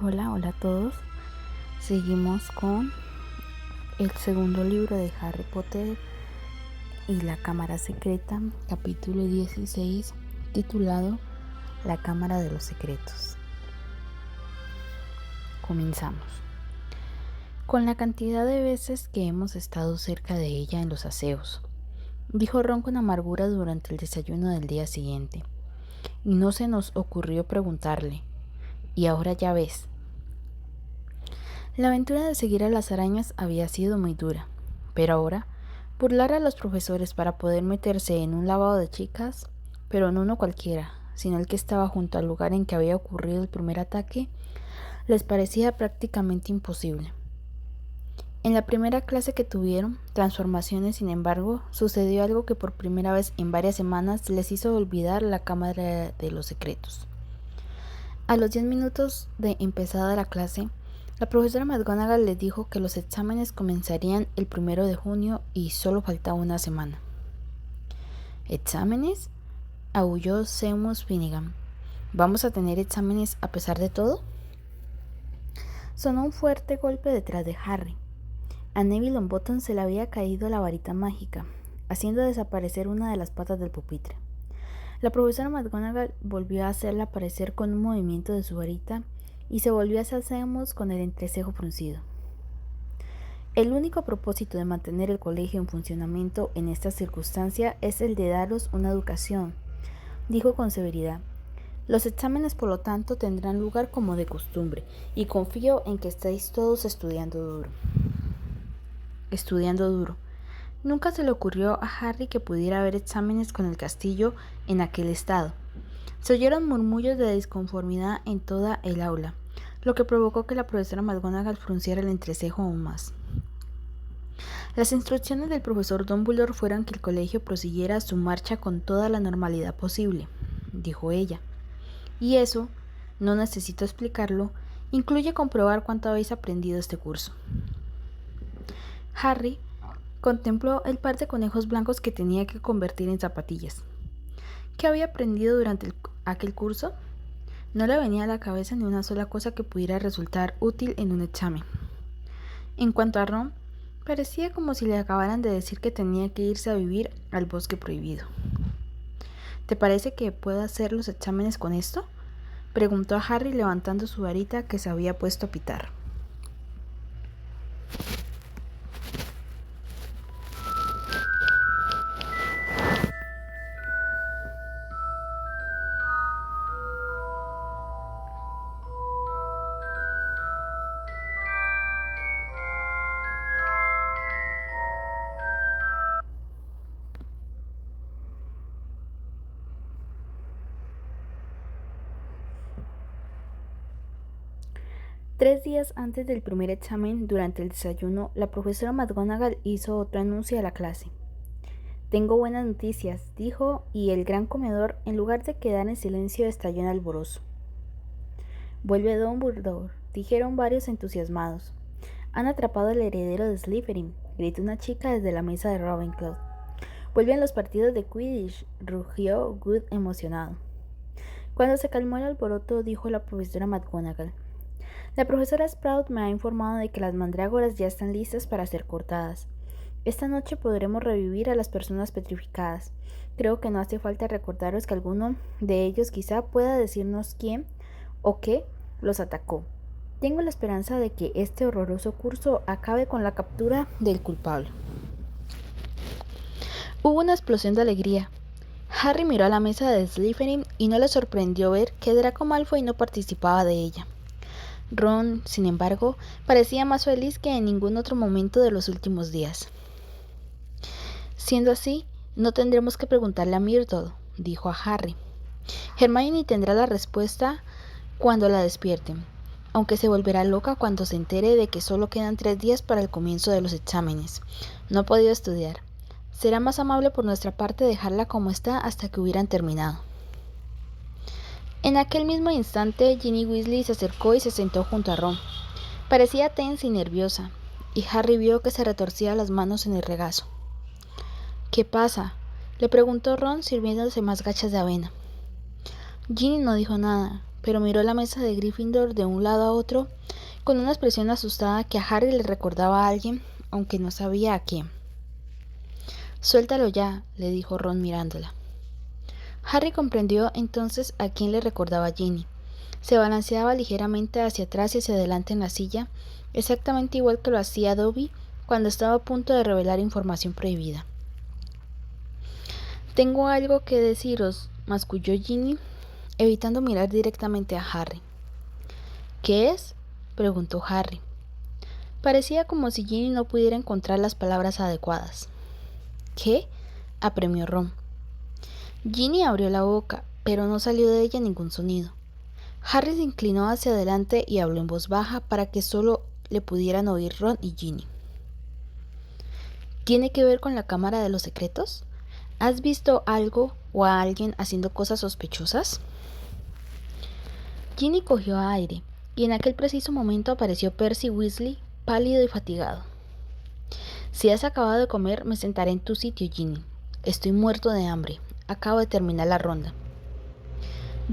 Hola a todos. Seguimos con el segundo libro de Harry Potter y la Cámara Secreta, capítulo 16, titulado La Cámara de los Secretos. Comenzamos. Con la cantidad de veces que hemos estado cerca de ella en los aseos, dijo Ron con amargura durante el desayuno del día siguiente, y no se nos ocurrió preguntarle, y ahora ya ves. La aventura de seguir a las arañas había sido muy dura, pero ahora, burlar a los profesores para poder meterse en un lavabo de chicas, pero no uno cualquiera, sino el que estaba junto al lugar en que había ocurrido el primer ataque, les parecía prácticamente imposible. En la primera clase que tuvieron, transformaciones, sin embargo, sucedió algo que por primera vez en varias semanas les hizo olvidar la Cámara de los Secretos. A los 10 minutos de empezada la clase, la profesora McGonagall les dijo que los exámenes comenzarían el 1 de junio y solo faltaba una semana. ¿Exámenes?, aulló Seamus Finnegan. ¿Vamos a tener exámenes a pesar de todo? Sonó un fuerte golpe detrás de Harry. A Neville Longbottom se le había caído la varita mágica, haciendo desaparecer una de las patas del pupitre. La profesora McGonagall volvió a hacerla aparecer con un movimiento de su varita y se volvió hacia Seamus con el entrecejo fruncido. El único propósito de mantener el colegio en funcionamiento en esta circunstancia es el de daros una educación, dijo con severidad. Los exámenes, por lo tanto, tendrán lugar como de costumbre, y confío en que estéis todos estudiando duro. Nunca se le ocurrió a Harry que pudiera haber exámenes con el castillo en aquel estado. Se oyeron murmullos de disconformidad en toda el aula, lo que provocó que la profesora McGonagall frunciera el entrecejo aún más. Las instrucciones del profesor Dumbledore fueron que el colegio prosiguiera su marcha con toda la normalidad posible, dijo ella. Y eso, no necesito explicarlo, incluye comprobar cuánto habéis aprendido este curso. Harry contempló el par de conejos blancos que tenía que convertir en zapatillas. ¿Qué había aprendido durante aquel curso? No le venía a la cabeza ni una sola cosa que pudiera resultar útil en un examen. En cuanto a Ron, parecía como si le acabaran de decir que tenía que irse a vivir al bosque prohibido. ¿Te parece que puedo hacer los exámenes con esto?, preguntó a Harry levantando su varita que se había puesto a pitar. 3 días antes del primer examen, durante el desayuno, la profesora McGonagall hizo otro anuncio a la clase. «Tengo buenas noticias», dijo, y el gran comedor, en lugar de quedar en silencio, estalló en alborozo. «Vuelve Dumbledore», dijeron varios entusiasmados. «Han atrapado al heredero de Slytherin», gritó una chica desde la mesa de Ravenclaw. «Vuelven los partidos de Quidditch», rugió Good emocionado. Cuando se calmó el alboroto, dijo la profesora McGonagall: «La profesora Sprout me ha informado de que las mandrágoras ya están listas para ser cortadas. Esta noche podremos revivir a las personas petrificadas. Creo que no hace falta recordaros que alguno de ellos quizá pueda decirnos quién o qué los atacó. Tengo la esperanza de que este horroroso curso acabe con la captura del culpable». Hubo una explosión de alegría. Harry miró a la mesa de Slytherin y no le sorprendió ver que Draco Malfoy no participaba de ella. Ron, sin embargo, parecía más feliz que en ningún otro momento de los últimos días. «Siendo así, no tendremos que preguntarle a Myrtle», dijo a Harry. «Hermione tendrá la respuesta cuando la despierten, aunque se volverá loca cuando se entere de que solo quedan 3 días para el comienzo de los exámenes. No ha podido estudiar. Será más amable por nuestra parte dejarla como está hasta que hubieran terminado». En aquel mismo instante, Ginny Weasley se acercó y se sentó junto a Ron. Parecía tensa y nerviosa, y Harry vio que se retorcía las manos en el regazo. «¿Qué pasa?», le preguntó Ron sirviéndose más gachas de avena. Ginny no dijo nada, pero miró la mesa de Gryffindor de un lado a otro con una expresión asustada que a Harry le recordaba a alguien, aunque no sabía a quién. Suéltalo ya, le dijo Ron mirándola. Harry comprendió entonces a quién le recordaba Ginny. Se balanceaba ligeramente hacia atrás y hacia adelante en la silla, exactamente igual que lo hacía Dobby cuando estaba a punto de revelar información prohibida. Tengo algo que deciros, masculló Ginny, evitando mirar directamente a Harry. ¿Qué es?, preguntó Harry. Parecía como si Ginny no pudiera encontrar las palabras adecuadas. ¿Qué?, apremió Ron. Ginny abrió la boca, pero no salió de ella ningún sonido. Harry se inclinó hacia adelante y habló en voz baja para que solo le pudieran oír Ron y Ginny. ¿Tiene que ver con la Cámara de los Secretos? ¿Has visto algo o a alguien haciendo cosas sospechosas? Ginny cogió aire, y en aquel preciso momento apareció Percy Weasley, pálido y fatigado. Si has acabado de comer, me sentaré en tu sitio, Ginny. Estoy muerto de hambre. Acabo de terminar la ronda.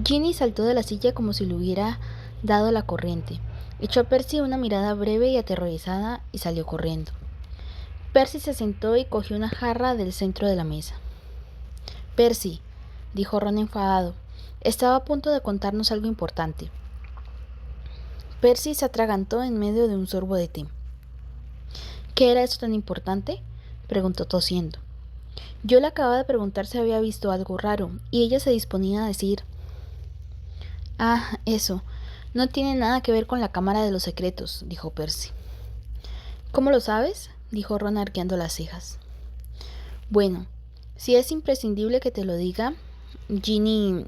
Ginny saltó de la silla como si le hubiera dado la corriente. Echó a Percy una mirada breve y aterrorizada y salió corriendo. Percy se sentó y cogió una jarra del centro de la mesa. Percy, dijo Ron enfadado, estaba a punto de contarnos algo importante. Percy se atragantó en medio de un sorbo de té. ¿Qué era eso tan importante?, preguntó tosiendo. Yo le acababa de preguntar si había visto algo raro, y ella se disponía a decir: eso, no tiene nada que ver con la Cámara de los Secretos, dijo Percy. ¿Cómo lo sabes?, dijo Ron arqueando las cejas. Bueno, si es imprescindible que te lo diga, Ginny,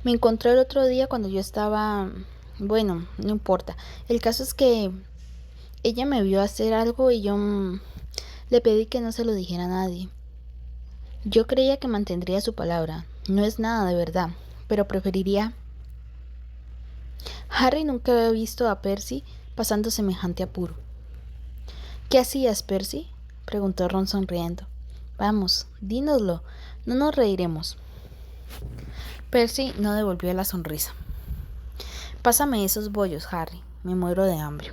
me encontró el otro día cuando yo estaba... Bueno, no importa. El caso es que ella me vio hacer algo y yo le pedí que no se lo dijera a nadie. Yo creía que mantendría su palabra. No es nada de verdad, pero preferiría... Harry nunca había visto a Percy pasando semejante apuro. ¿Qué hacías, Percy?, preguntó Ron sonriendo. Vamos, dínoslo, no nos reiremos. Percy no devolvió la sonrisa. Pásame esos bollos, Harry, me muero de hambre.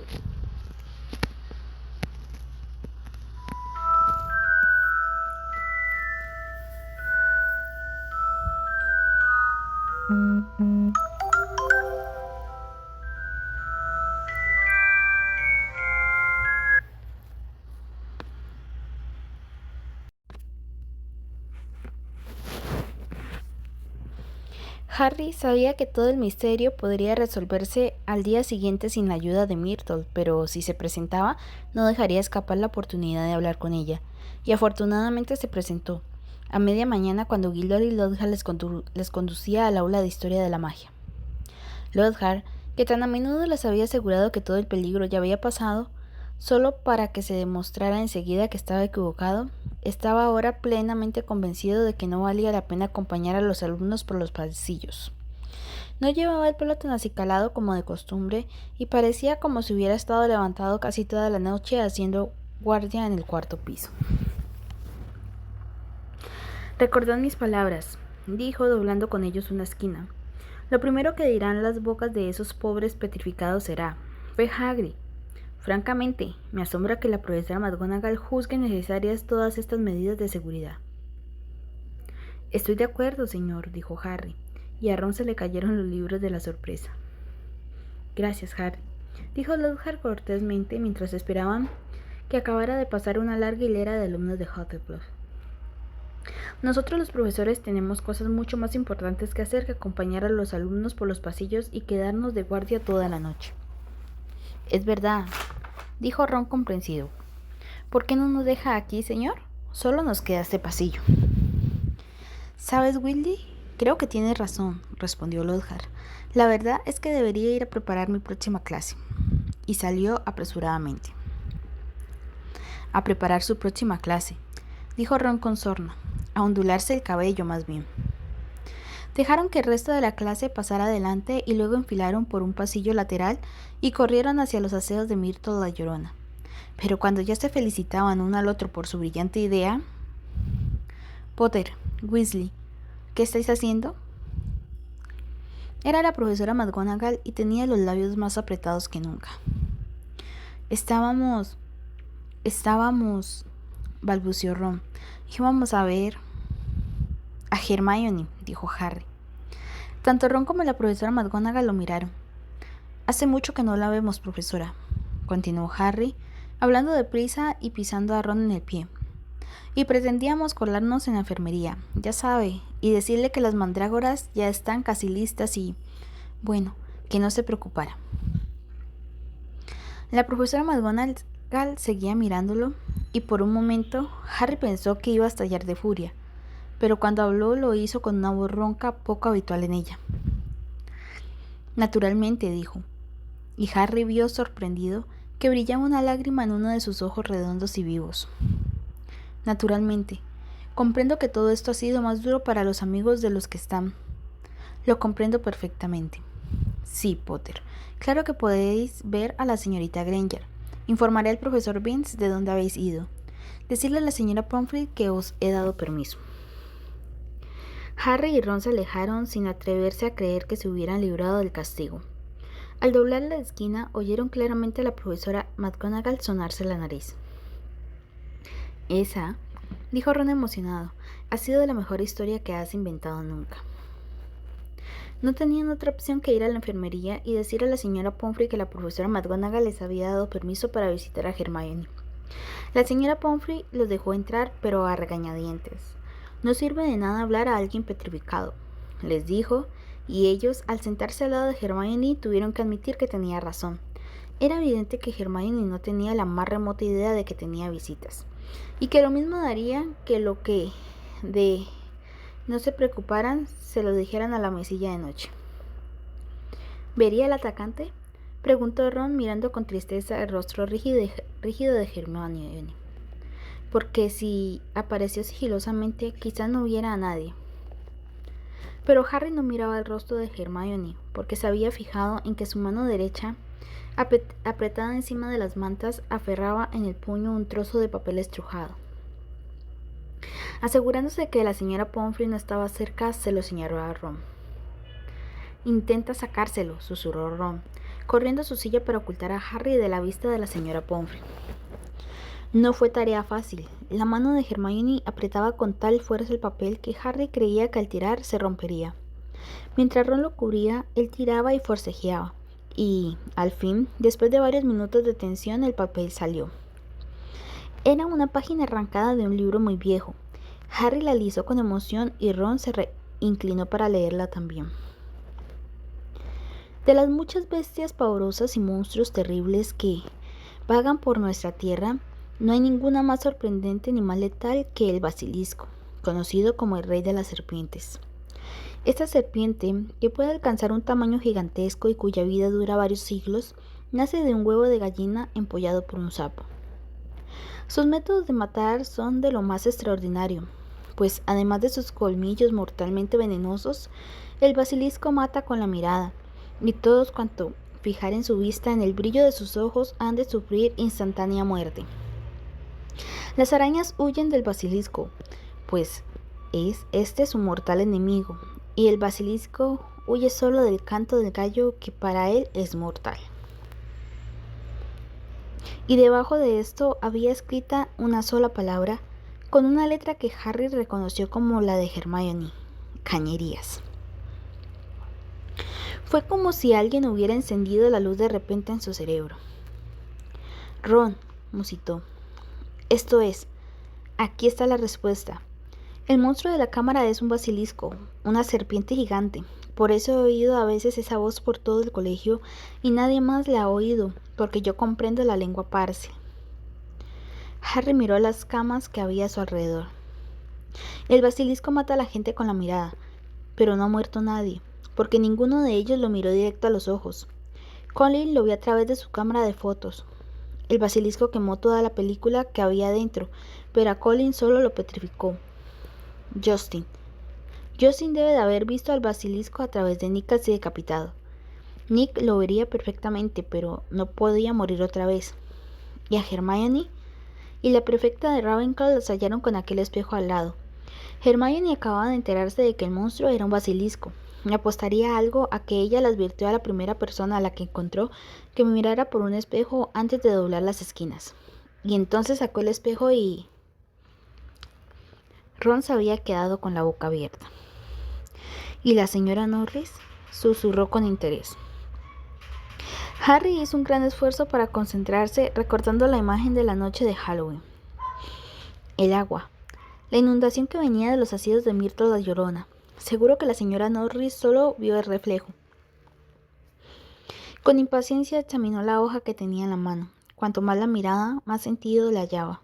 Harry sabía que todo el misterio podría resolverse al día siguiente sin la ayuda de Myrtle, pero si se presentaba, no dejaría escapar la oportunidad de hablar con ella. Y afortunadamente se presentó, a media mañana, cuando Gilderoy Lockhart les conducía al aula de Historia de la Magia. Lockhart, que tan a menudo les había asegurado que todo el peligro ya había pasado, solo para que se demostrara enseguida que estaba equivocado, estaba ahora plenamente convencido de que no valía la pena acompañar a los alumnos por los pasillos. No llevaba el pelo tan acicalado como de costumbre y parecía como si hubiera estado levantado casi toda la noche haciendo guardia en el cuarto piso. Recordad mis palabras, dijo, doblando con ellos una esquina. Lo primero que dirán las bocas de esos pobres petrificados será: fue Hagrid. Francamente, me asombra que la profesora McGonagall juzgue necesarias todas estas medidas de seguridad. Estoy de acuerdo, señor, dijo Harry, y a Ron se le cayeron los libros de la sorpresa. Gracias, Harry, dijo Lockhart cortésmente mientras esperaban que acabara de pasar una larga hilera de alumnos de Hufflepuff. Nosotros los profesores tenemos cosas mucho más importantes que hacer que acompañar a los alumnos por los pasillos y quedarnos de guardia toda la noche. Es verdad, dijo Ron comprensivo. ¿Por qué no nos deja aquí, señor? Solo nos queda este pasillo. ¿Sabes, Weasley? Creo que tienes razón, respondió Lockhart. La verdad es que debería ir a preparar mi próxima clase. Y salió apresuradamente. A preparar su próxima clase, dijo Ron con sorna, a ondularse el cabello más bien. Dejaron que el resto de la clase pasara adelante y luego enfilaron por un pasillo lateral y corrieron hacia los aseos de Myrtle la Llorona. Pero cuando ya se felicitaban uno al otro por su brillante idea... Potter, Weasley, ¿qué estáis haciendo? Era la profesora McGonagall y tenía los labios más apretados que nunca. Estábamos, balbuceó Ron. Íbamos a ver a Hermione, dijo Harry. Tanto Ron como la profesora McGonagall lo miraron. Hace mucho que no la vemos, profesora, continuó Harry, hablando deprisa y pisando a Ron en el pie. Y pretendíamos colarnos en la enfermería, ya sabe, y decirle que las mandrágoras ya están casi listas y, bueno, que no se preocupara. La profesora McGonagall seguía mirándolo y por un momento Harry pensó que iba a estallar de furia, pero cuando habló lo hizo con una voz ronca poco habitual en ella. Naturalmente, dijo, y Harry vio sorprendido que brillaba una lágrima en uno de sus ojos redondos y vivos. Naturalmente, comprendo que todo esto ha sido más duro para los amigos de los que están. Lo comprendo perfectamente. Sí, Potter. Claro que podéis ver a la señorita Granger. Informaré al profesor Binns de dónde habéis ido. Decirle a la señora Pomfrey que os he dado permiso. Harry y Ron se alejaron sin atreverse a creer que se hubieran librado del castigo. Al doblar la esquina, oyeron claramente a la profesora McGonagall sonarse la nariz. Esa, dijo Ron emocionado, ha sido la mejor historia que has inventado nunca. No tenían otra opción que ir a la enfermería y decir a la señora Pomfrey que la profesora McGonagall les había dado permiso para visitar a Hermione. La señora Pomfrey los dejó entrar, pero a regañadientes. No sirve de nada hablar a alguien petrificado, les dijo, y ellos, al sentarse al lado de Hermione, tuvieron que admitir que tenía razón. Era evidente que Hermione no tenía la más remota idea de que tenía visitas, y que lo mismo daría que lo que de no se preocuparan se lo dijeran a la mesilla de noche. ¿Vería al atacante?, preguntó Ron mirando con tristeza el rostro rígido de Hermione, porque si apareció sigilosamente quizás no viera a nadie. Pero Harry no miraba el rostro de Hermione, porque se había fijado en que su mano derecha, apretada encima de las mantas, aferraba en el puño un trozo de papel estrujado. Asegurándose de que la señora Pomfrey no estaba cerca, se lo señaló a Ron. «Intenta sacárselo», susurró Ron, corriendo a su silla para ocultar a Harry de la vista de la señora Pomfrey. No fue tarea fácil. La mano de Hermione apretaba con tal fuerza el papel que Harry creía que al tirar se rompería. Mientras Ron lo cubría, él tiraba y forcejeaba, y, al fin, después de varios minutos de tensión, el papel salió. Era una página arrancada de un libro muy viejo. Harry la alisó con emoción y Ron se inclinó para leerla también. De las muchas bestias pavorosas y monstruos terribles que vagan por nuestra tierra, no hay ninguna más sorprendente ni más letal que el basilisco, conocido como el rey de las serpientes. Esta serpiente, que puede alcanzar un tamaño gigantesco y cuya vida dura varios siglos, nace de un huevo de gallina empollado por un sapo. Sus métodos de matar son de lo más extraordinario, pues además de sus colmillos mortalmente venenosos, el basilisco mata con la mirada, y todos cuanto fijaren su vista en el brillo de sus ojos han de sufrir instantánea muerte. Las arañas huyen del basilisco, pues es este su mortal enemigo, y el basilisco huye solo del canto del gallo que para él es mortal. Y debajo de esto había escrita una sola palabra, con una letra que Harry reconoció como la de Hermione: cañerías. Fue como si alguien hubiera encendido la luz de repente en su cerebro. Ron, musitó. Esto es, aquí está la respuesta. El monstruo de la cámara es un basilisco, una serpiente gigante. Por eso he oído a veces esa voz por todo el colegio y nadie más la ha oído, porque yo comprendo la lengua parsi. Harry miró las camas que había a su alrededor. El basilisco mata a la gente con la mirada, pero no ha muerto nadie, porque ninguno de ellos lo miró directo a los ojos. Colin lo vio a través de su cámara de fotos. El basilisco quemó toda la película que había dentro, pero a Colin solo lo petrificó. Justin debe de haber visto al basilisco a través de Nick casi decapitado. Nick lo vería perfectamente, pero no podía morir otra vez. ¿Y a Hermione? Y la prefecta de Ravenclaw los hallaron con aquel espejo al lado. Hermione acababa de enterarse de que el monstruo era un basilisco, Me apostaría algo a que ella le advirtió a la primera persona a la que encontró que me mirara por un espejo antes de doblar las esquinas. Y entonces sacó el espejo y... Ron se había quedado con la boca abierta. ¿Y la señora Norris?, susurró con interés. Harry hizo un gran esfuerzo para concentrarse, recordando la imagen de la noche de Halloween. El agua. La inundación que venía de los asidos de Myrtle la Llorona. Seguro que la señora Norris solo vio el reflejo. Con impaciencia examinó la hoja que tenía en la mano. Cuanto más la miraba, más sentido le hallaba.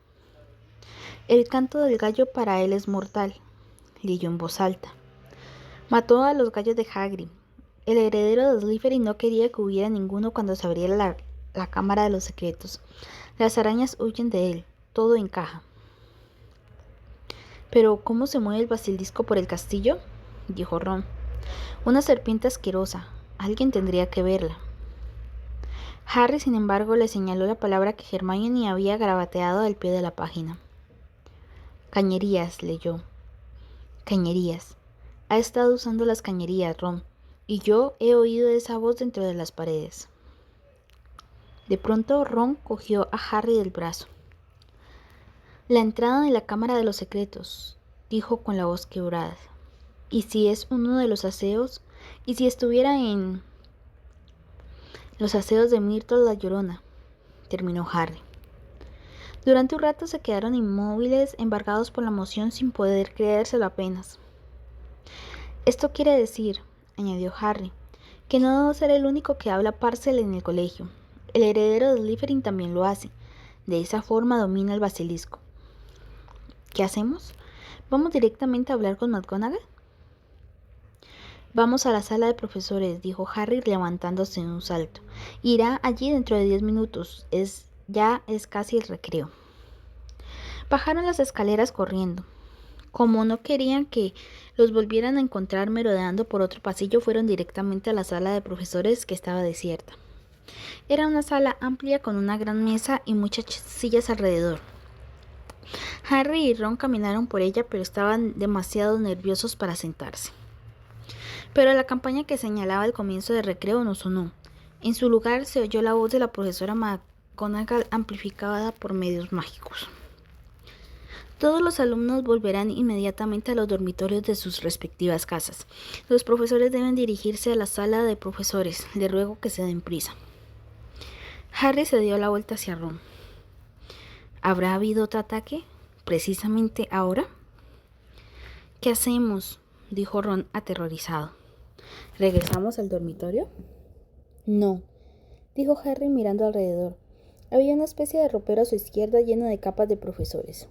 El canto del gallo para él es mortal, leyó en voz alta. Mató a los gallos de Hagrid. El heredero de Slytherin no quería que hubiera ninguno cuando se abriera la cámara de los secretos. Las arañas huyen de él, todo encaja. «¿Pero cómo se mueve el basilisco por el castillo?», dijo Ron. «Una serpiente asquerosa. Alguien tendría que verla». Harry, sin embargo, le señaló la palabra que Hermione había garabateado al pie de la página. «Cañerías», leyó. «Cañerías. Ha estado usando las cañerías, Ron, y yo he oído esa voz dentro de las paredes». De pronto Ron cogió a Harry del brazo. «La entrada de la cámara de los secretos», dijo con la voz quebrada. «¿Y si es uno de los aseos? ¿Y si estuviera en los aseos de Myrtle la Llorona?», terminó Harry. Durante un rato se quedaron inmóviles, embargados por la emoción, sin poder creérselo apenas. «Esto quiere decir», añadió Harry, «que no debo ser el único que habla Parcel en el colegio. El heredero de Slytherin también lo hace. De esa forma domina el basilisco». «¿Qué hacemos? ¿Vamos directamente a hablar con McGonagall?». «Vamos a la sala de profesores», dijo Harry levantándose de un salto. «Irá allí dentro de 10 minutos. Ya es casi el recreo». Bajaron las escaleras corriendo. Como no querían que los volvieran a encontrar merodeando por otro pasillo, fueron directamente a la sala de profesores, que estaba desierta. Era una sala amplia con una gran mesa y muchas sillas alrededor. Harry y Ron caminaron por ella, pero estaban demasiado nerviosos para sentarse. Pero la campana que señalaba el comienzo del recreo no sonó. En su lugar se oyó la voz de la profesora McGonagall amplificada por medios mágicos. «Todos los alumnos volverán inmediatamente a los dormitorios de sus respectivas casas. Los profesores deben dirigirse a la sala de profesores. Les ruego que se den prisa». Harry se dio la vuelta hacia Ron. «¿Habrá habido otro ataque? ¿Precisamente ahora?». «¿Qué hacemos?», dijo Ron aterrorizado. «¿Regresamos al dormitorio?». «No», dijo Harry mirando alrededor. Había una especie de ropero a su izquierda lleno de capas de profesores.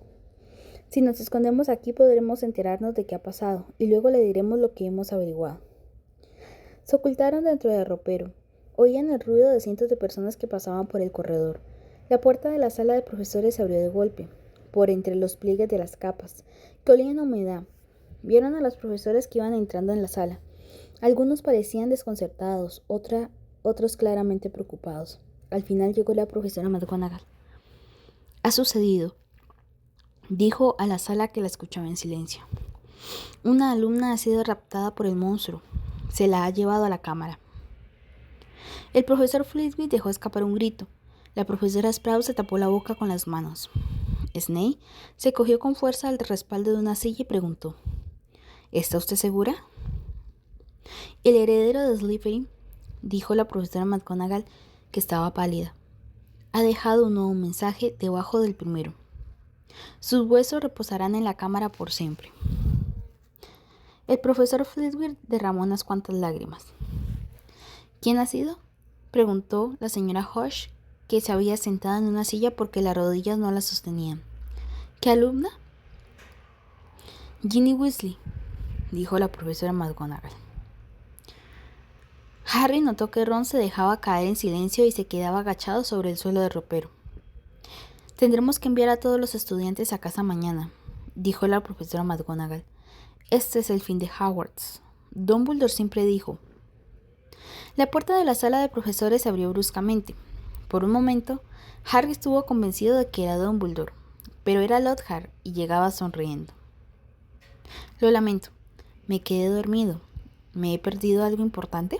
«Si nos escondemos aquí podremos enterarnos de qué ha pasado, y luego le diremos lo que hemos averiguado». Se ocultaron dentro del ropero. Oían el ruido de cientos de personas que pasaban por el corredor. La puerta de la sala de profesores se abrió de golpe, por entre los pliegues de las capas, que olían a humedad. Vieron a los profesores que iban entrando en la sala. Algunos parecían desconcertados, otros claramente preocupados. Al final llegó la profesora McGonagall. «Ha sucedido», dijo a la sala, que la escuchaba en silencio. «Una alumna ha sido raptada por el monstruo. Se la ha llevado a la cámara». El profesor Flitwick dejó escapar un grito. La profesora Sprout se tapó la boca con las manos. Snape se cogió con fuerza al respaldo de una silla y preguntó: «¿Está usted segura?». «El heredero de Slytherin», dijo la profesora McGonagall, que estaba pálida, «ha dejado un nuevo mensaje debajo del primero. Sus huesos reposarán en la cámara por siempre». El profesor Flitwick derramó unas cuantas lágrimas. «¿Quién ha sido?», preguntó la señora Hush, que se había sentado en una silla porque las rodillas no la sostenían. «¿Qué alumna?». «Ginny Weasley», dijo la profesora McGonagall. Harry notó que Ron se dejaba caer en silencio y se quedaba agachado sobre el suelo del ropero. «Tendremos que enviar a todos los estudiantes a casa mañana», dijo la profesora McGonagall. «Este es el fin de Hogwarts. Dumbledore siempre dijo». La puerta de la sala de profesores se abrió bruscamente. Por un momento, Harry estuvo convencido de que era Dumbledore, pero era Lockhart y llegaba sonriendo. «Lo lamento, me quedé dormido», ¿Me he perdido algo importante?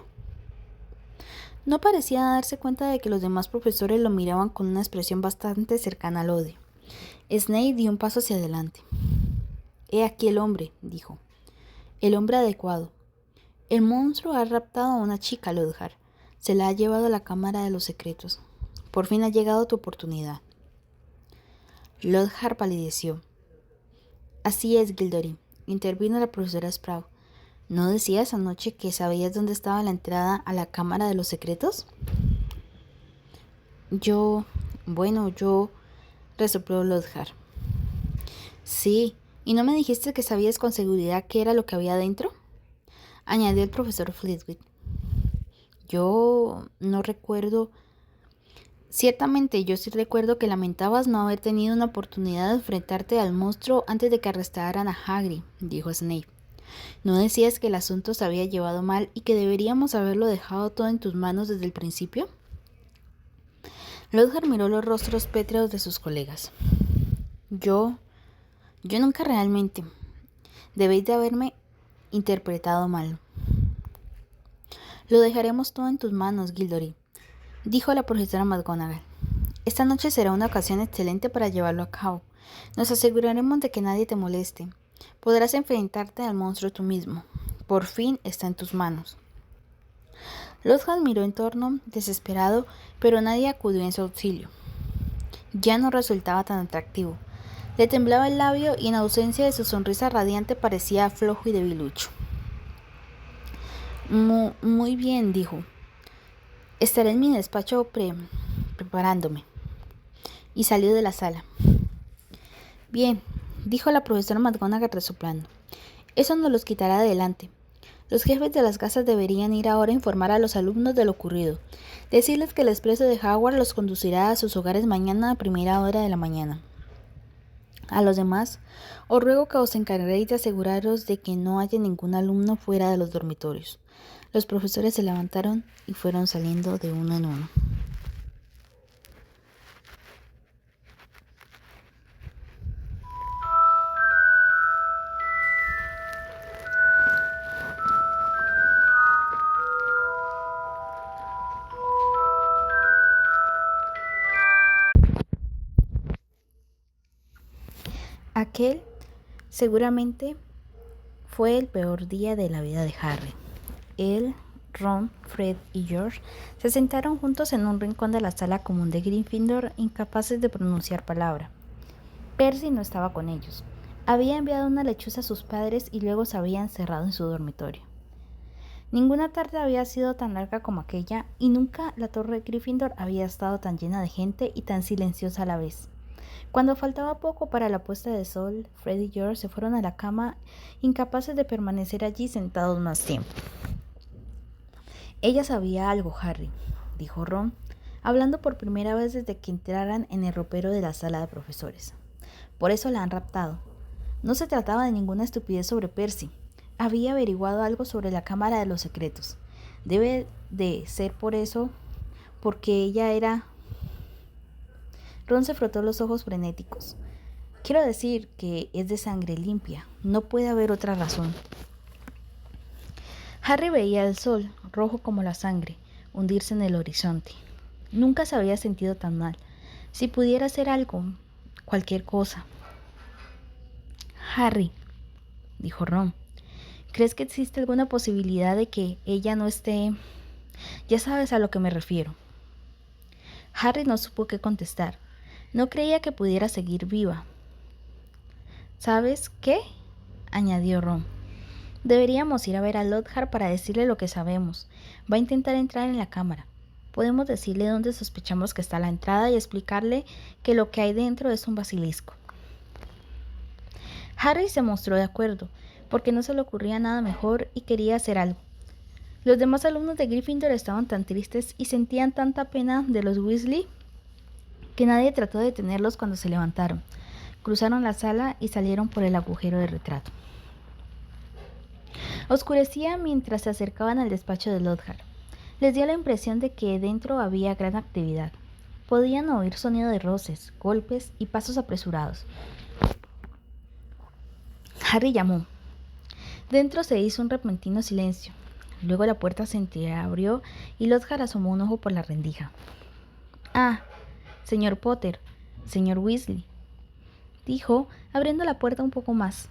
No parecía darse cuenta de que los demás profesores lo miraban con una expresión bastante cercana al odio. Snape dio un paso hacia adelante. «He aquí el hombre», dijo. «El hombre adecuado. El monstruo ha raptado a una chica, Lockhart. Se la ha llevado a la Cámara de los Secretos. Por fin ha llegado tu oportunidad». Lockhart palideció. «Así es, Gilderoy», intervino la profesora Sprout. «¿No decías anoche que sabías dónde estaba la entrada a la Cámara de los Secretos?» Yo, resopló Lockhart. «Sí, ¿y no me dijiste que sabías con seguridad qué era lo que había dentro?», añadió el profesor Flitwick. «Yo no recuerdo». «Ciertamente, yo sí recuerdo que lamentabas no haber tenido una oportunidad de enfrentarte al monstruo antes de que arrestaran a Hagrid», dijo Snape. «¿No decías que el asunto se había llevado mal y que deberíamos haberlo dejado todo en tus manos desde el principio?» Lockhart miró los rostros pétreos de sus colegas. Yo nunca realmente. Debéis de haberme interpretado mal». «Lo dejaremos todo en tus manos, Gilderoy», dijo la profesora McGonagall. «Esta noche será una ocasión excelente para llevarlo a cabo. Nos aseguraremos de que nadie te moleste. Podrás enfrentarte al monstruo tú mismo. Por fin está en tus manos». Lockhart miró en torno, desesperado, pero nadie acudió en su auxilio. Ya no resultaba tan atractivo. Le temblaba el labio y en ausencia de su sonrisa radiante parecía flojo y debilucho. Muy bien, dijo. «Estaré en mi despacho preparándome». Y salió de la sala. «Bien», dijo la profesora McGonagall resoplando. «Eso nos los quitará de adelante. Los jefes de las casas deberían ir ahora a informar a los alumnos de lo ocurrido. Decirles que el expreso de Hogwarts los conducirá a sus hogares mañana a primera hora de la mañana. A los demás, os ruego que os encarguéis de aseguraros de que no haya ningún alumno fuera de los dormitorios». Los profesores se levantaron y fueron saliendo de uno en uno. Aquel seguramente fue el peor día de la vida de Harry. Él, Ron, Fred y George se sentaron juntos en un rincón de la sala común de Gryffindor, incapaces de pronunciar palabra. Percy no estaba con ellos. Había enviado una lechuza a sus padres y luego se había encerrado en su dormitorio. Ninguna tarde había sido tan larga como aquella, y nunca la torre de Gryffindor había estado tan llena de gente y tan silenciosa a la vez. Cuando faltaba poco para la puesta de sol, Fred y George se fueron a la cama, incapaces de permanecer allí sentados más tiempo. «Ella sabía algo, Harry», dijo Ron, hablando por primera vez desde que entraran en el ropero de la sala de profesores. «Por eso la han raptado. No se trataba de ninguna estupidez sobre Percy. Había averiguado algo sobre la Cámara de los Secretos. Debe de ser por eso, porque ella era...». Ron se frotó los ojos frenéticos. «Quiero decir que es de sangre limpia. No puede haber otra razón». Harry veía el sol, rojo como la sangre, hundirse en el horizonte. Nunca se había sentido tan mal. Si pudiera hacer algo, cualquier cosa. «Harry», dijo Ron, «¿crees que existe alguna posibilidad de que ella no esté...? Ya sabes a lo que me refiero». Harry no supo qué contestar. No creía que pudiera seguir viva. «¿Sabes qué?», añadió Ron. «Deberíamos ir a ver a Lockhart para decirle lo que sabemos. Va a intentar entrar en la cámara. Podemos decirle dónde sospechamos que está la entrada y explicarle que lo que hay dentro es un basilisco». Harry se mostró de acuerdo, porque no se le ocurría nada mejor y quería hacer algo. Los demás alumnos de Gryffindor estaban tan tristes y sentían tanta pena de los Weasley que nadie trató de detenerlos cuando se levantaron. Cruzaron la sala y salieron por el agujero de retrato. Oscurecía mientras se acercaban al despacho de Lockhart. Les dio la impresión de que dentro había gran actividad. Podían oír sonido de roces, golpes y pasos apresurados. Harry llamó. Dentro se hizo un repentino silencio. Luego la puerta se entreabrió y Lockhart asomó un ojo por la rendija. «Ah, señor Potter, señor Weasley», dijo, abriendo la puerta un poco más.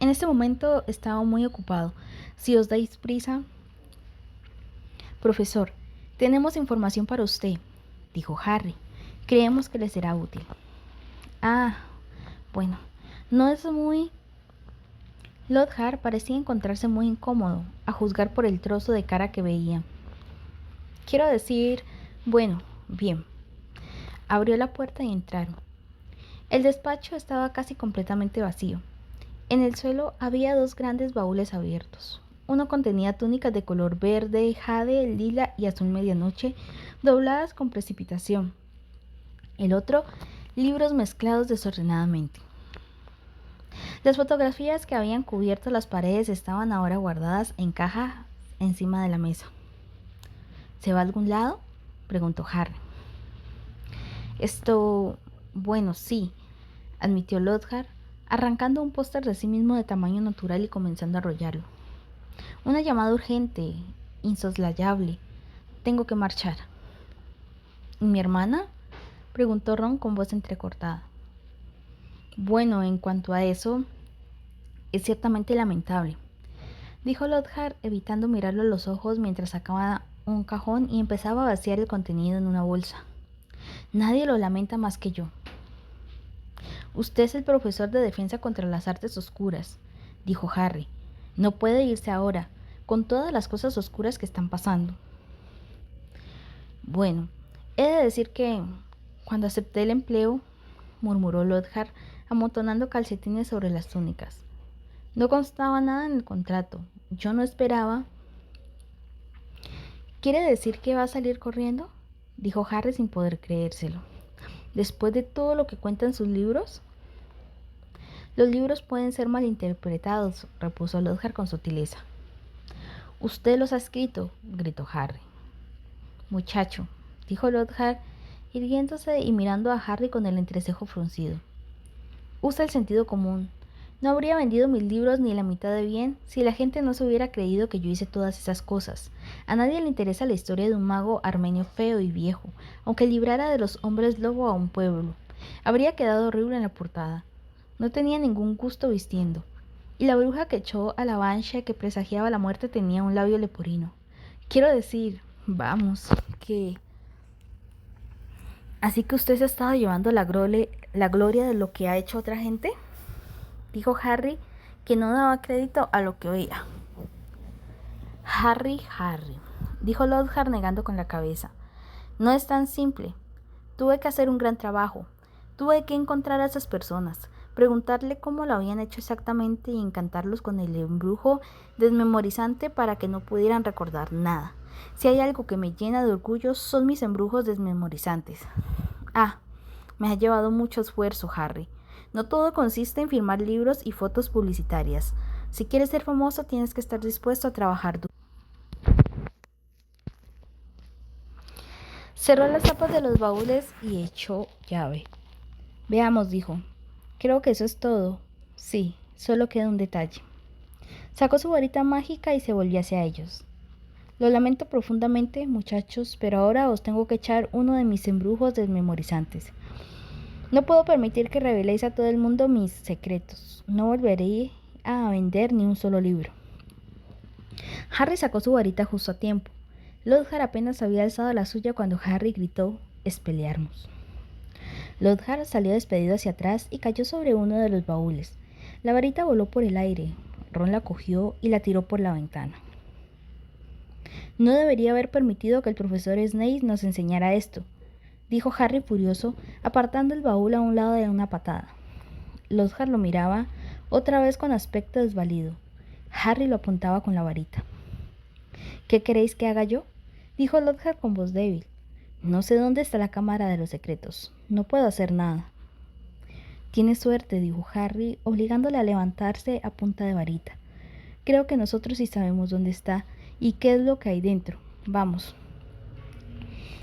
«En este momento estaba muy ocupado. Si os dais prisa...» «Profesor, tenemos información para usted», dijo Harry. «Creemos que le será útil». «Ah, bueno, no es muy...» Lockhart parecía encontrarse muy incómodo, a juzgar por el trozo de cara que veía. «Quiero decir... bueno, bien». Abrió la puerta y entraron. El despacho estaba casi completamente vacío. En el suelo había 2 grandes baúles abiertos. Uno contenía túnicas de color verde, jade, lila y azul medianoche, dobladas con precipitación. El otro, libros mezclados desordenadamente. Las fotografías que habían cubierto las paredes estaban ahora guardadas en cajas encima de la mesa. «¿Se va a algún lado?», preguntó Harry. «Bueno, sí», admitió Lockhart, arrancando un póster de sí mismo de tamaño natural y comenzando a arrollarlo. «Una llamada urgente, insoslayable. Tengo que marchar». «¿Y mi hermana?», preguntó Ron con voz entrecortada. «Bueno, en cuanto a eso, es ciertamente lamentable», dijo Lockhart, evitando mirarlo a los ojos mientras sacaba un cajón y empezaba a vaciar el contenido en una bolsa. «Nadie lo lamenta más que yo». «Usted es el profesor de defensa contra las artes oscuras», dijo Harry. «No puede irse ahora, con todas las cosas oscuras que están pasando». «Bueno, he de decir que, cuando acepté el empleo», murmuró Lockhart, amontonando calcetines sobre las túnicas, «no constaba nada en el contrato. Yo no esperaba...» «¿Quiere decir que va a salir corriendo?», dijo Harry sin poder creérselo. «¿Después de todo lo que cuentan sus libros?». «Los libros pueden ser malinterpretados», repuso Lockhart con sutileza. «Usted los ha escrito», gritó Harry. «Muchacho», dijo Lockhart, irguiéndose y mirando a Harry con el entrecejo fruncido. «Usa el sentido común. No habría vendido mis libros ni la mitad de bien si la gente no se hubiera creído que yo hice todas esas cosas. A nadie le interesa la historia de un mago armenio feo y viejo, aunque librara de los hombres lobo a un pueblo. Habría quedado horrible en la portada. No tenía ningún gusto vistiendo. Y la bruja que echó a la Banshee que presagiaba la muerte tenía un labio leporino. Quiero decir, vamos, que... ¿Así que usted se ha estado llevando la gloria de lo que ha hecho otra gente?», dijo Harry, que no daba crédito a lo que oía. «Harry», dijo Lockhart negando con la cabeza. «No es tan simple. Tuve que hacer un gran trabajo. Tuve que encontrar a esas personas, preguntarle cómo lo habían hecho exactamente y encantarlos con el embrujo desmemorizante para que no pudieran recordar nada. Si hay algo que me llena de orgullo son mis embrujos desmemorizantes. Ah, me ha llevado mucho esfuerzo, Harry. No todo consiste en firmar libros y fotos publicitarias. Si quieres ser famoso, tienes que estar dispuesto a trabajar duro». Cerró las tapas de los baúles y echó llave. «Veamos», dijo. «Creo que eso es todo. Sí, solo queda un detalle». Sacó su varita mágica y se volvió hacia ellos. «Lo lamento profundamente, muchachos, pero ahora os tengo que echar uno de mis embrujos desmemorizantes. No puedo permitir que reveléis a todo el mundo mis secretos. No volveré a vender ni un solo libro». Harry sacó su varita justo a tiempo. Lockhart apenas había alzado la suya cuando Harry gritó: «Expelliarmus». Lockhart salió despedido hacia atrás y cayó sobre uno de los baúles. La varita voló por el aire. Ron la cogió y la tiró por la ventana. «No debería haber permitido que el profesor Snape nos enseñara esto», dijo Harry furioso, apartando el baúl a un lado de una patada. Lockhart lo miraba, otra vez con aspecto desvalido. Harry lo apuntaba con la varita. «¿Qué queréis que haga yo?», dijo Lockhart con voz débil. «No sé dónde está la cámara de los secretos. No puedo hacer nada». «Tienes suerte», dijo Harry, obligándole a levantarse a punta de varita. «Creo que nosotros sí sabemos dónde está y qué es lo que hay dentro. Vamos».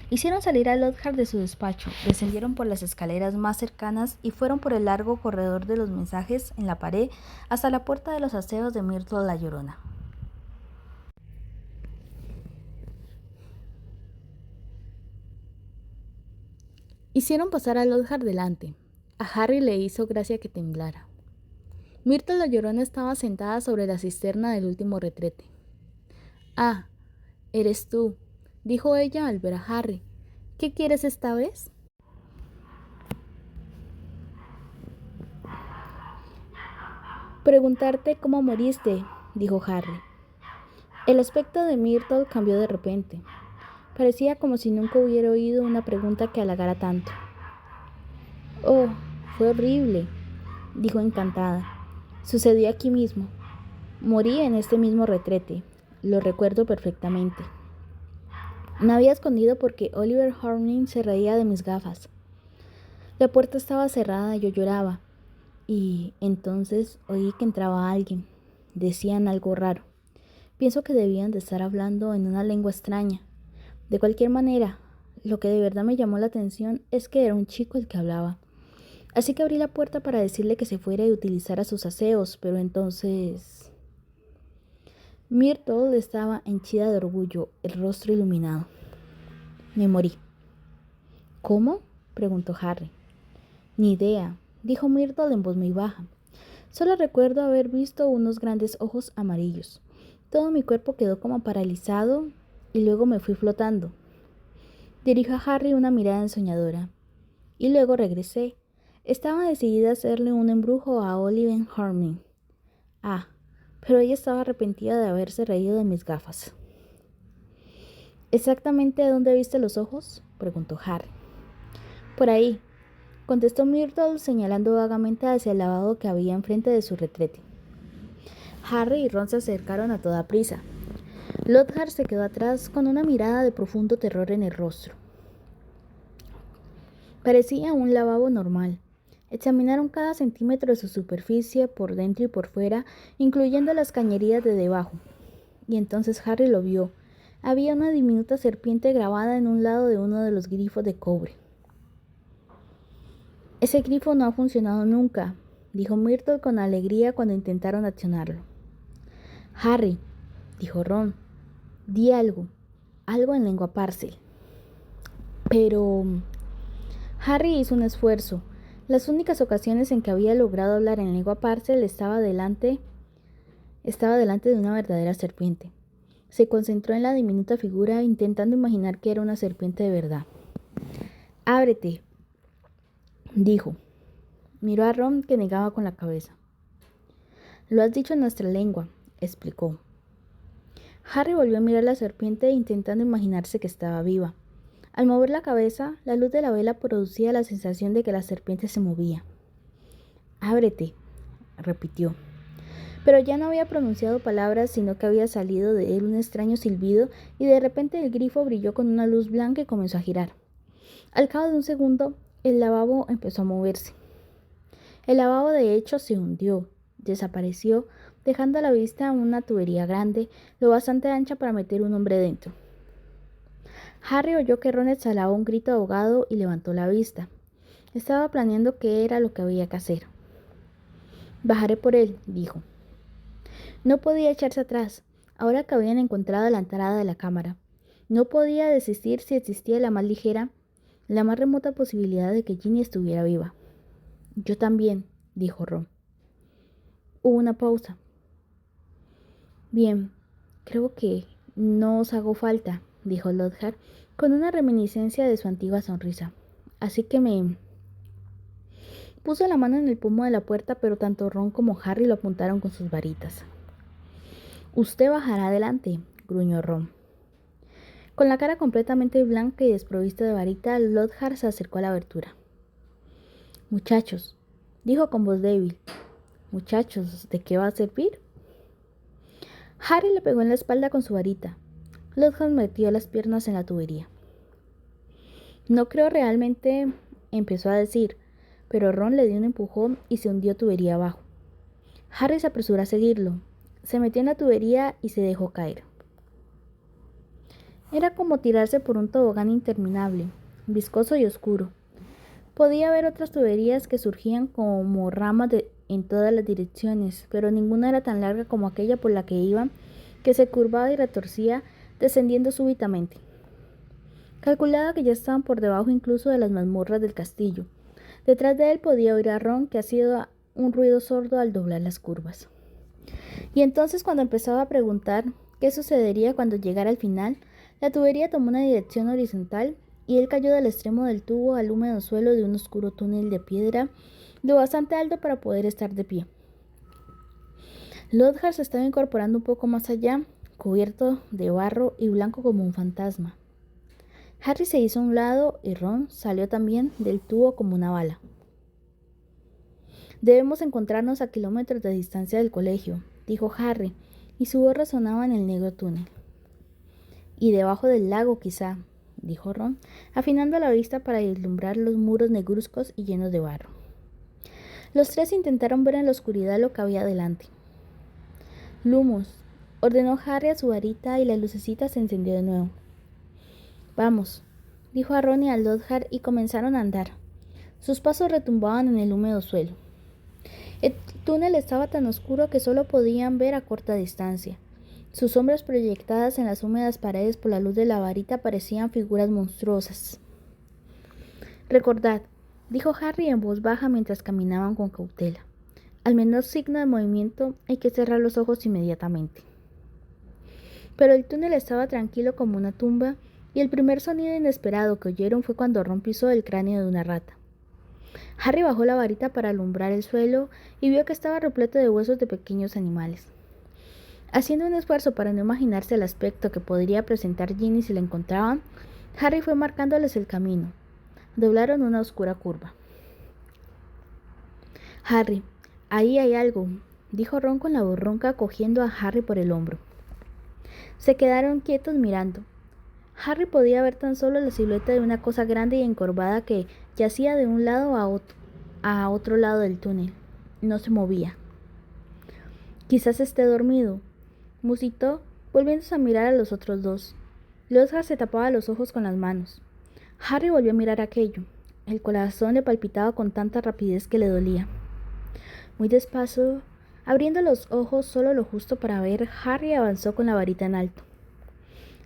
Hicieron salir a Lockhart de su despacho, descendieron por las escaleras más cercanas y fueron por el largo corredor de los mensajes en la pared hasta la puerta de los aseos de Myrtle la Llorona. Hicieron pasar a Lockhart delante. A Harry le hizo gracia que temblara. Myrtle la Llorona estaba sentada sobre la cisterna del último retrete. «Ah, eres tú», dijo ella al ver a Harry. «¿Qué quieres esta vez?» «Preguntarte cómo moriste», dijo Harry. El aspecto de Myrtle cambió de repente. Parecía como si nunca hubiera oído una pregunta que halagara tanto. «Oh, fue horrible», dijo encantada. «Sucedió aquí mismo. Morí en este mismo retrete. Lo recuerdo perfectamente. Me había escondido porque Oliver Horning se reía de mis gafas. La puerta estaba cerrada y yo lloraba. Y entonces oí que entraba alguien. Decían algo raro. Pienso que debían de estar hablando en una lengua extraña. De cualquier manera, lo que de verdad me llamó la atención es que era un chico el que hablaba. Así que abrí la puerta para decirle que se fuera y utilizara sus aseos, pero entonces... Myrtle estaba henchida de orgullo, el rostro iluminado. Me morí. ¿Cómo?, preguntó Harry. Ni idea, dijo Myrtle en voz muy baja. Solo recuerdo haber visto unos grandes ojos amarillos. Todo mi cuerpo quedó como paralizado y luego me fui flotando. Dirigió a Harry una mirada ensoñadora. Y luego regresé. Estaba decidida a hacerle un embrujo a Oliver Horning. Ah, pero ella estaba arrepentida de haberse reído de mis gafas. ¿Exactamente dónde viste los ojos?, preguntó Harry. Por ahí, contestó Myrtle señalando vagamente hacia el lavabo que había enfrente de su retrete. Harry y Ron se acercaron a toda prisa. Lockhart se quedó atrás con una mirada de profundo terror en el rostro. Parecía un lavabo normal. Examinaron cada centímetro de su superficie, por dentro y por fuera, incluyendo las cañerías de debajo. Y entonces Harry lo vio. Había una diminuta serpiente grabada en un lado de uno de los grifos de cobre. «Ese grifo no ha funcionado nunca», dijo Myrtle con alegría cuando intentaron accionarlo. «Harry», dijo Ron, «di algo en lengua parcel». Pero... Harry hizo un esfuerzo. Las únicas ocasiones en que había logrado hablar en lengua parcel estaba delante de una verdadera serpiente. Se concentró en la diminuta figura, intentando imaginar que era una serpiente de verdad. «Ábrete», dijo. Miró a Ron, que negaba con la cabeza. «Lo has dicho en nuestra lengua», explicó. Harry volvió a mirar a la serpiente, intentando imaginarse que estaba viva. Al mover la cabeza, la luz de la vela producía la sensación de que la serpiente se movía. «Ábrete», repitió. Pero ya no había pronunciado palabras, sino que había salido de él un extraño silbido, y de repente el grifo brilló con una luz blanca y comenzó a girar. Al cabo de un segundo, el lavabo empezó a moverse. El lavabo de hecho se hundió, desapareció, dejando a la vista una tubería grande, lo bastante ancha para meter un hombre dentro. Harry oyó que Ron exhalaba un grito ahogado y levantó la vista. Estaba planeando qué era lo que había que hacer. «Bajaré por él», dijo. No podía echarse atrás, ahora que habían encontrado la entrada de la cámara. No podía desistir si existía la más ligera, la más remota posibilidad de que Ginny estuviera viva. «Yo también», dijo Ron. Hubo una pausa. «Bien, creo que no os hago falta», dijo Lockhart, con una reminiscencia de su antigua sonrisa. «Así que me...» Puso la mano en el pomo de la puerta, pero tanto Ron como Harry lo apuntaron con sus varitas. «Usted bajará adelante», gruñó Ron. Con la cara completamente blanca y desprovista de varita, Lockhart se acercó a la abertura. «Muchachos», dijo con voz débil. «Muchachos, ¿de qué va a servir?» Harry le pegó en la espalda con su varita. Lockhart metió las piernas en la tubería. «No creo realmente», empezó a decir, pero Ron le dio un empujón y se hundió tubería abajo. Harry se apresuró a seguirlo. Se metió en la tubería y se dejó caer. Era como tirarse por un tobogán interminable, viscoso y oscuro. Podía ver otras tuberías que surgían como ramas en todas las direcciones, pero ninguna era tan larga como aquella por la que iban, que se curvaba y retorcía, descendiendo súbitamente. Calculaba que ya estaban por debajo incluso de las mazmorras del castillo. Detrás de él podía oír a Ron, que hacía un ruido sordo al doblar las curvas. Y entonces, cuando empezaba a preguntar qué sucedería cuando llegara al final, la tubería tomó una dirección horizontal y él cayó del extremo del tubo al húmedo suelo de un oscuro túnel de piedra lo bastante alto para poder estar de pie. Lockhart se estaba incorporando un poco más allá, cubierto de barro y blanco como un fantasma. Harry se hizo a un lado y Ron salió también del tubo como una bala. Debemos encontrarnos a kilómetros de distancia del colegio, dijo Harry, y su voz resonaba en el negro túnel. Y debajo del lago, quizá, dijo Ron, afinando la vista para vislumbrar los muros negruzcos y llenos de barro. Los tres intentaron ver en la oscuridad lo que había delante. Lumos, ordenó Harry a su varita y la lucecita se encendió de nuevo. Vamos, dijo a Ron y a Lockhart y comenzaron a andar. Sus pasos retumbaban en el húmedo suelo. El túnel estaba tan oscuro que solo podían ver a corta distancia. Sus sombras proyectadas en las húmedas paredes por la luz de la varita parecían figuras monstruosas. Recordad, dijo Harry en voz baja mientras caminaban con cautela. Al menor signo de movimiento hay que cerrar los ojos inmediatamente. Pero el túnel estaba tranquilo como una tumba y el primer sonido inesperado que oyeron fue cuando Ron pisó el cráneo de una rata. Harry bajó la varita para alumbrar el suelo y vio que estaba repleto de huesos de pequeños animales. Haciendo un esfuerzo para no imaginarse el aspecto que podría presentar Ginny si la encontraban, Harry fue marcándoles el camino. Doblaron una oscura curva. Harry, ahí hay algo, dijo Ron con la voz ronca cogiendo a Harry por el hombro. Se quedaron quietos mirando. Harry podía ver tan solo la silueta de una cosa grande y encorvada que yacía de un lado a otro lado del túnel. No se movía. Quizás esté dormido, musitó, volviéndose a mirar a los otros dos. Lockhart se tapaba los ojos con las manos. Harry volvió a mirar aquello. El corazón le palpitaba con tanta rapidez que le dolía. Muy despacio, abriendo los ojos solo lo justo para ver, Harry avanzó con la varita en alto.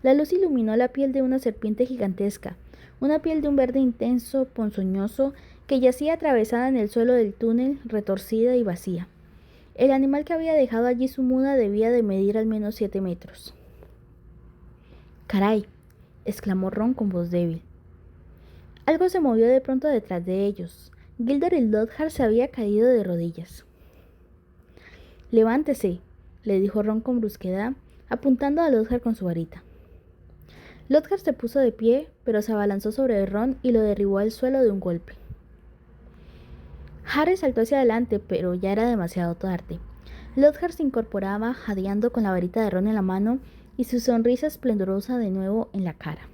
La luz iluminó la piel de una serpiente gigantesca, una piel de un verde intenso, ponzoñoso, que yacía atravesada en el suelo del túnel, retorcida y vacía. El animal que había dejado allí su muda debía de medir al menos 7 metros. —¡Caray! —exclamó Ron con voz débil. Algo se movió de pronto detrás de ellos. Gilderoy Lockhart se había caído de rodillas. —Levántese —le dijo Ron con brusquedad, apuntando a Lockhart con su varita. Lockhart se puso de pie, pero se abalanzó sobre Ron y lo derribó al suelo de un golpe. Harry saltó hacia adelante, pero ya era demasiado tarde. Lockhart se incorporaba, jadeando con la varita de Ron en la mano y su sonrisa esplendorosa de nuevo en la cara.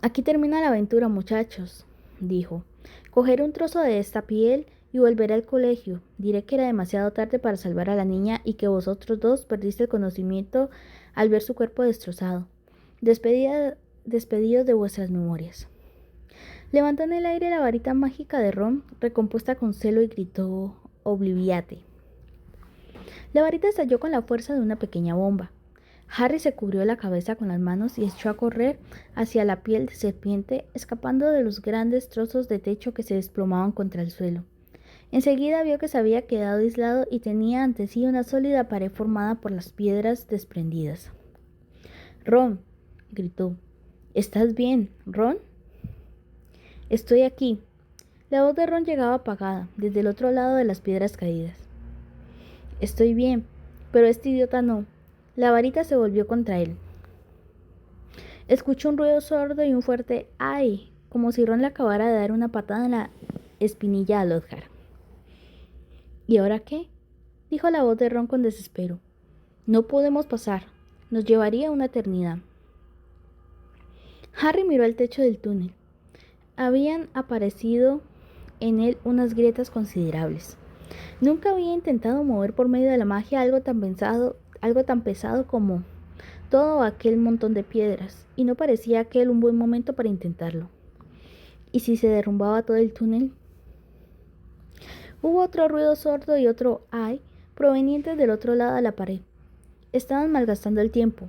—Aquí termina la aventura, muchachos —dijo—. Cogeré un trozo de esta piel y volveré al colegio. Diré que era demasiado tarde para salvar a la niña y que vosotros dos perdiste el conocimiento al ver su cuerpo destrozado. Despedidos de vuestras memorias. Levantó en el aire la varita mágica de Ron, recompuesta con celo, y gritó: «Obliviate». La varita estalló con la fuerza de una pequeña bomba. Harry se cubrió la cabeza con las manos y echó a correr hacia la piel de serpiente, escapando de los grandes trozos de techo que se desplomaban contra el suelo. Enseguida vio que se había quedado aislado y tenía ante sí una sólida pared formada por las piedras desprendidas. «Ron», gritó. «¿Estás bien, Ron?» «Estoy aquí». La voz de Ron llegaba apagada, desde el otro lado de las piedras caídas. «Estoy bien, pero este idiota no». La varita se volvió contra él. Escuchó un ruido sordo y un fuerte «ay», como si Ron le acabara de dar una patada en la espinilla a Lockhart. «¿Y ahora qué?», dijo la voz de Ron con desespero. «No podemos pasar. Nos llevaría una eternidad». Harry miró al techo del túnel. Habían aparecido en él unas grietas considerables. Nunca había intentado mover por medio de la magia algo tan pesado como todo aquel montón de piedras, y no parecía aquel un buen momento para intentarlo. ¿Y si se derrumbaba todo el túnel? Hubo otro ruido sordo y otro «ay» provenientes del otro lado de la pared. Estaban malgastando el tiempo.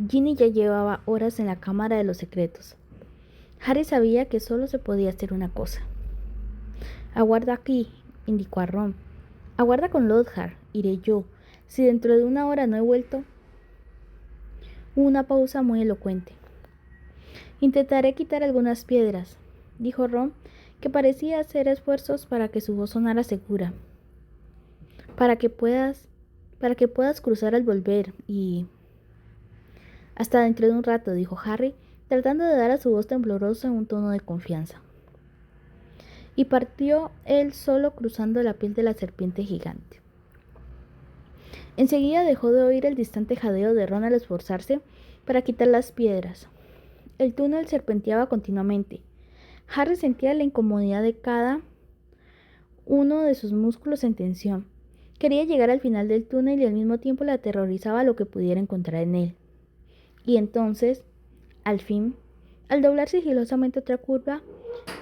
Ginny ya llevaba horas en la Cámara de los Secretos. Harry sabía que solo se podía hacer una cosa. «Aguarda aquí», indicó a Ron. «Aguarda con Lockhart. Iré yo. Si dentro de una hora no he vuelto». Hubo una pausa muy elocuente. «Intentaré quitar algunas piedras», dijo Ron, que parecía hacer esfuerzos para que su voz sonara segura. Para que puedas cruzar al volver y... Hasta dentro de un rato», dijo Harry, tratando de dar a su voz temblorosa un tono de confianza. Y partió él solo cruzando la piel de la serpiente gigante. Enseguida dejó de oír el distante jadeo de Ron al esforzarse para quitar las piedras. El túnel serpenteaba continuamente. Harry sentía la incomodidad de cada uno de sus músculos en tensión. Quería llegar al final del túnel y al mismo tiempo le aterrorizaba lo que pudiera encontrar en él. Y entonces, al fin, al doblar sigilosamente otra curva,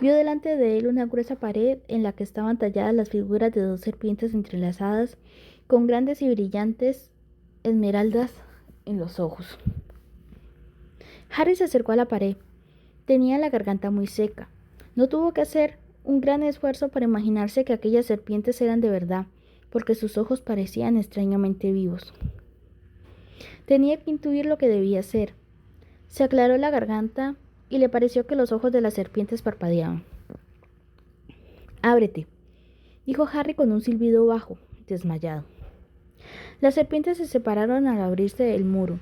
vio delante de él una gruesa pared en la que estaban talladas las figuras de dos serpientes entrelazadas con grandes y brillantes esmeraldas en los ojos. Harry se acercó a la pared. Tenía la garganta muy seca. No tuvo que hacer un gran esfuerzo para imaginarse que aquellas serpientes eran de verdad, porque sus ojos parecían extrañamente vivos. Tenía que intuir lo que debía hacer. Se aclaró la garganta y le pareció que los ojos de las serpientes parpadeaban. «Ábrete», dijo Harry con un silbido bajo, desmayado. Las serpientes se separaron al abrirse del muro.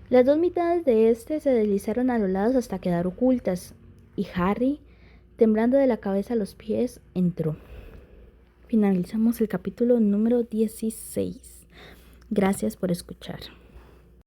Las dos mitades de éste se deslizaron a los lados hasta quedar ocultas, y Harry, temblando de la cabeza a los pies, entró. Finalizamos el capítulo número 16. Gracias por escuchar.